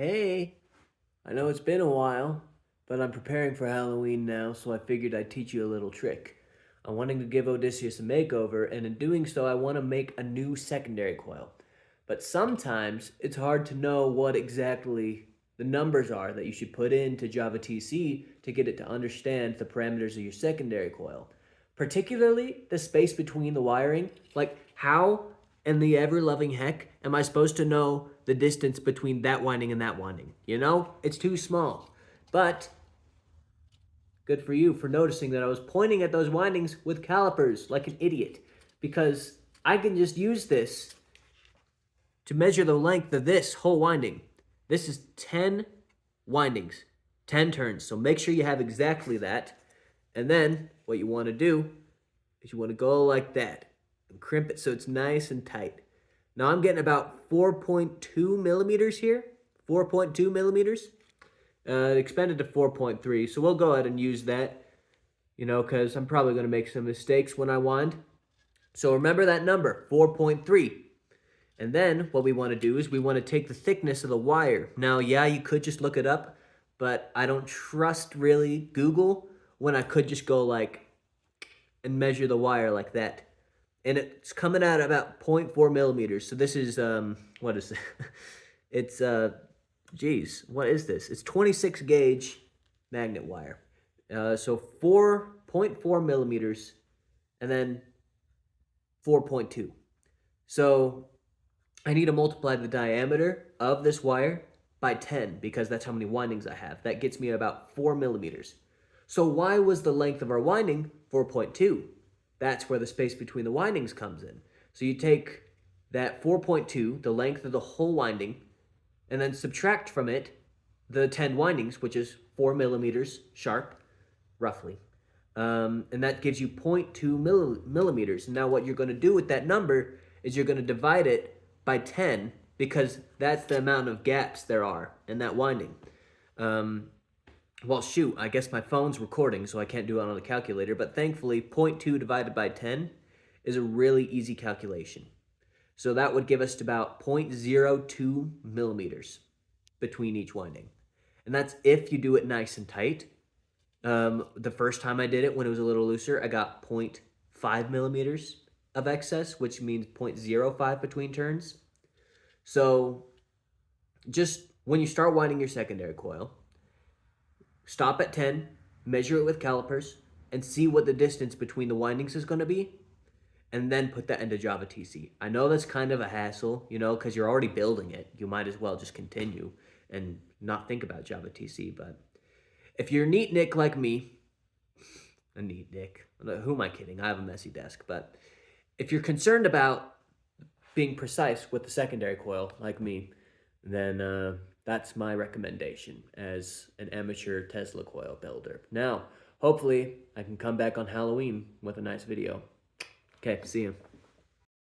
Hey, I know it's been a while, but I'm preparing for Halloween now, so I figured I'd teach you a little trick. I'm wanting to give Odysseus a makeover, and in doing so, I want to make a new secondary coil. But sometimes it's hard to know what exactly the numbers are that you should put into JavaTC to get it to understand the parameters of your secondary coil. Particularly the space between the wiring, like how in the ever-loving heck am I supposed to know the distance between that winding and that winding? You know, it's too small. But good for you for noticing that I was pointing at those windings with calipers like an idiot, because I can just use this to measure the length of this whole winding. This is 10 windings, 10 turns. So make sure you have exactly that. And then what you want to do is you want to go like that and crimp it so it's nice and tight. Now I'm getting about 4.2 millimeters here, 4.2 millimeters. It expanded to 4.3, so we'll go ahead and use that, because I'm probably going to make some mistakes when I wind. So remember that number, 4.3. And then what we want to do is we want to take the thickness of the wire. Now, yeah, you could just look it up, but I don't trust really Google when I could just go and measure the wire like that. And it's coming out about 0.4 millimeters. So this is, what is it? It's, geez, what is this? It's 26 gauge magnet wire. So 4.4 millimeters and then 4.2. So I need to multiply the diameter of this wire by 10 because that's how many windings I have. That gets me about 4 millimeters. So why was the length of our winding 4.2? That's where the space between the windings comes in. So you take that 4.2, the length of the whole winding, and then subtract from it the 10 windings, which is 4 millimeters sharp, roughly. And that gives you 0.2 millimeters. Now what you're going to do with that number is you're going to divide it by 10 because that's the amount of gaps there are in that winding. Well, shoot, I guess my phone's recording, so I can't do it on the calculator, but thankfully 0.2 divided by 10 is a really easy calculation. So that would give us about 0.02 millimeters between each winding. And that's if you do it nice and tight. The first time I did it, when it was a little looser, I got 0.5 millimeters of excess, which means 0.05 between turns. So just when you start winding your secondary coil, stop at 10, measure it with calipers, and see what the distance between the windings is going to be, and then put that into JavaTC. I know that's kind of a hassle, because you're already building it. You might as well just continue and not think about JavaTC, but if you're a neat Nick like me, a neat Nick, who am I kidding? I have a messy desk, but if you're concerned about being precise with the secondary coil like me, then that's my recommendation as an amateur Tesla coil builder. Now, hopefully, I can come back on Halloween with a nice video. Okay, see you.